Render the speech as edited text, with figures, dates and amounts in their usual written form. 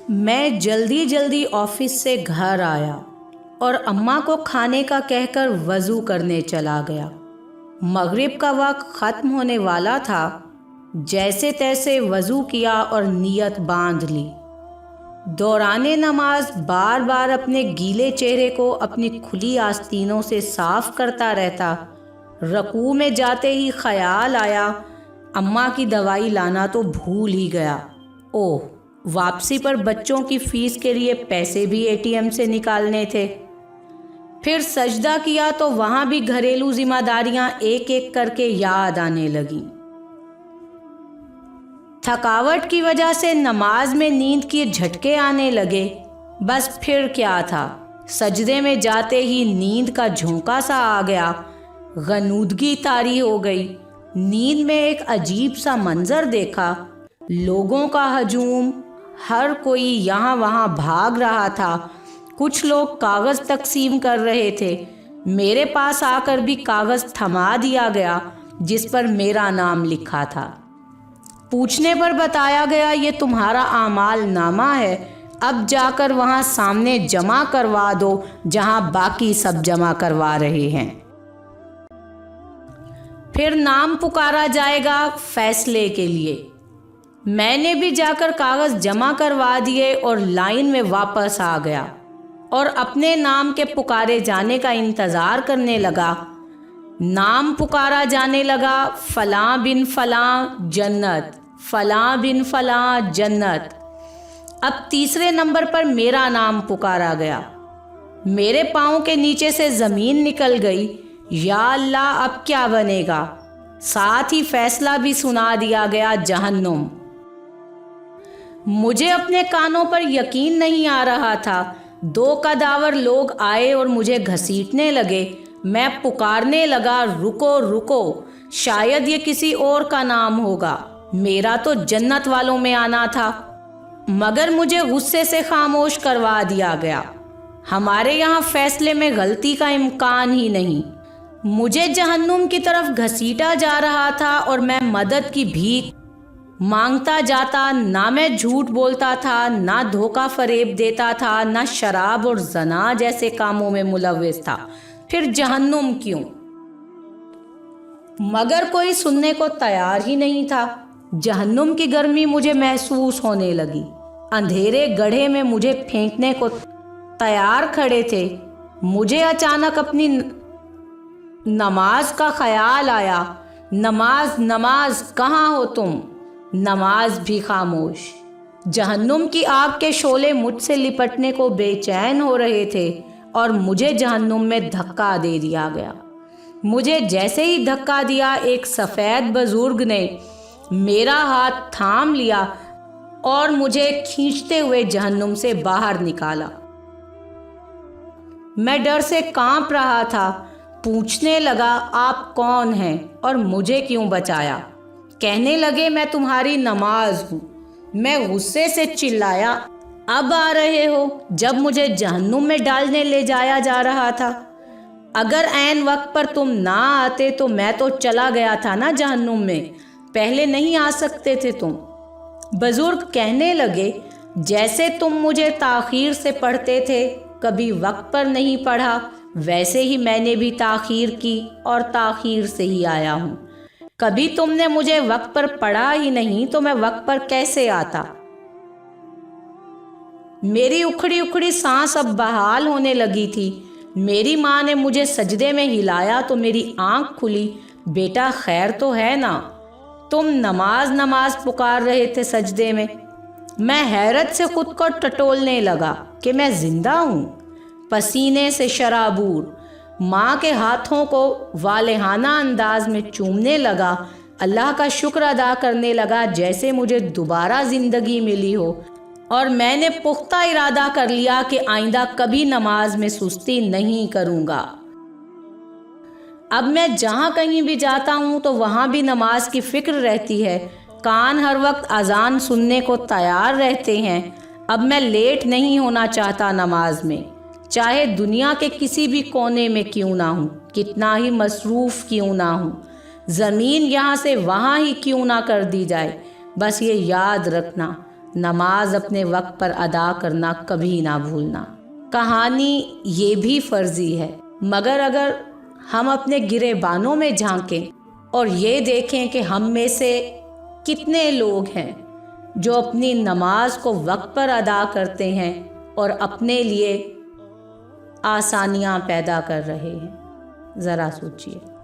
میں جلدی جلدی آفس سے گھر آیا اور اماں کو کھانے کا کہہ کر وضو کرنے چلا گیا۔ مغرب کا وقت ختم ہونے والا تھا۔ جیسے تیسے وضو کیا اور نیت باندھ لی۔ دوران نماز بار بار اپنے گیلے چہرے کو اپنی کھلی آستینوں سے صاف کرتا رہتا۔ رکوع میں جاتے ہی خیال آیا اماں کی دوائی لانا تو بھول ہی گیا۔ اوہ، واپسی پر بچوں کی فیس کے لیے پیسے بھی ATM سے نکالنے تھے۔ پھر سجدہ کیا تو وہاں بھی گھریلو ذمہ داریاں ایک ایک کر کے یاد آنے لگیں۔ تھکاوٹ کی وجہ سے نماز میں نیند کے جھٹکے آنے لگے۔ بس پھر کیا تھا، سجدے میں جاتے ہی نیند کا جھونکا سا آ گیا۔ غنودگی طاری ہو گئی۔ نیند میں ایک عجیب سا منظر دیکھا۔ لوگوں کا ہجوم، ہر کوئی یہاں وہاں بھاگ رہا تھا۔ کچھ لوگ کاغذ تقسیم کر رہے تھے۔ میرے پاس آ کر بھی کاغذ تھما دیا گیا جس پر میرا نام لکھا تھا۔ پوچھنے پر بتایا گیا یہ تمہارا اعمال نامہ ہے، اب جا کر وہاں سامنے جمع کروا دو جہاں باقی سب جمع کروا رہے ہیں۔ پھر نام پکارا جائے گا فیصلے کے لیے۔ میں نے بھی جا کر کاغذ جمع کروا دیے اور لائن میں واپس آ گیا اور اپنے نام کے پکارے جانے کا انتظار کرنے لگا۔ نام پکارا جانے لگا، فلاں بن فلاں جنت، فلاں بن فلاں جنت۔ اب تیسرے نمبر پر میرا نام پکارا گیا۔ میرے پاؤں کے نیچے سے زمین نکل گئی۔ یا اللہ، اب کیا بنے گا؟ ساتھ ہی فیصلہ بھی سنا دیا گیا، جہنم۔ مجھے اپنے کانوں پر یقین نہیں آ رہا تھا۔ 2 قداور لوگ آئے اور مجھے گھسیٹنے لگے۔ میں پکارنے لگا، رکو رکو، شاید یہ کسی اور کا نام ہوگا، میرا تو جنت والوں میں آنا تھا۔ مگر مجھے غصے سے خاموش کروا دیا گیا۔ ہمارے یہاں فیصلے میں غلطی کا امکان ہی نہیں۔ مجھے جہنم کی طرف گھسیٹا جا رہا تھا اور میں مدد کی بھیک مانگتا جاتا۔ نہ میں جھوٹ بولتا تھا، نہ دھوکہ فریب دیتا تھا، نہ شراب اور زنا جیسے کاموں میں ملوث تھا۔ پھر جہنم کیوں؟ مگر کوئی سننے کو تیار ہی نہیں تھا۔ جہنم کی گرمی مجھے محسوس ہونے لگی۔ اندھیرے گڑھے میں مجھے پھینکنے کو تیار کھڑے تھے۔ مجھے اچانک اپنی نماز کا خیال آیا۔ نماز نماز کہاں ہو تم؟ نماز بھی خاموش۔ جہنم کی آگ کے شعلے مجھ سے لپٹنے کو بے چین ہو رہے تھے اور مجھے جہنم میں دھکا دے دیا گیا۔ مجھے جیسے ہی دھکا دیا، ایک سفید بزرگ نے میرا ہاتھ تھام لیا اور مجھے کھینچتے ہوئے جہنم سے باہر نکالا۔ میں ڈر سے کانپ رہا تھا۔ پوچھنے لگا، آپ کون ہیں اور مجھے کیوں بچایا؟ کہنے لگے، میں تمہاری نماز ہوں۔ میں غصے سے چلایا، اب آ رہے ہو جب مجھے جہنم میں ڈالنے لے جایا جا رہا تھا؟ اگر عین وقت پر تم نہ آتے تو میں تو چلا گیا تھا نا جہنم میں، پہلے نہیں آ سکتے تھے تم۔ بزرگ کہنے لگے، جیسے تم مجھے تاخیر سے پڑھتے تھے، کبھی وقت پر نہیں پڑھا، ویسے ہی میں نے بھی تاخیر کی اور تاخیر سے ہی آیا ہوں۔ کبھی تم نے مجھے وقت پر پڑھا ہی نہیں تو میں وقت پر کیسے آتا؟ میری اکھڑی اکھڑی سانس اب بحال ہونے لگی تھی۔ میری ماں نے مجھے سجدے میں ہلایا تو میری آنکھ کھلی۔ بیٹا، خیر تو ہے نا؟ تم نماز نماز پکار رہے تھے سجدے میں۔ میں حیرت سے خود کو ٹٹولنے لگا کہ میں زندہ ہوں، پسینے سے شرابور۔ ماں کے ہاتھوں کو والہانہ انداز میں چومنے لگا، اللہ کا شکر ادا کرنے لگا جیسے مجھے دوبارہ زندگی ملی ہو، اور میں نے پختہ ارادہ کر لیا کہ آئندہ کبھی نماز میں سستی نہیں کروں گا۔ اب میں جہاں کہیں بھی جاتا ہوں تو وہاں بھی نماز کی فکر رہتی ہے۔ کان ہر وقت اذان سننے کو تیار رہتے ہیں۔ اب میں لیٹ نہیں ہونا چاہتا نماز میں، چاہے دنیا کے کسی بھی کونے میں کیوں نہ ہوں، کتنا ہی مصروف کیوں نہ ہوں، زمین یہاں سے وہاں ہی کیوں نہ کر دی جائے، بس یہ یاد رکھنا، نماز اپنے وقت پر ادا کرنا کبھی نہ بھولنا۔ کہانی یہ بھی فرضی ہے، مگر اگر ہم اپنے گریبانوں میں جھانکیں اور یہ دیکھیں کہ ہم میں سے کتنے لوگ ہیں جو اپنی نماز کو وقت پر ادا کرتے ہیں اور اپنے لیے آسانیاں پیدا کر رہے ہیں، ذرا سوچیے۔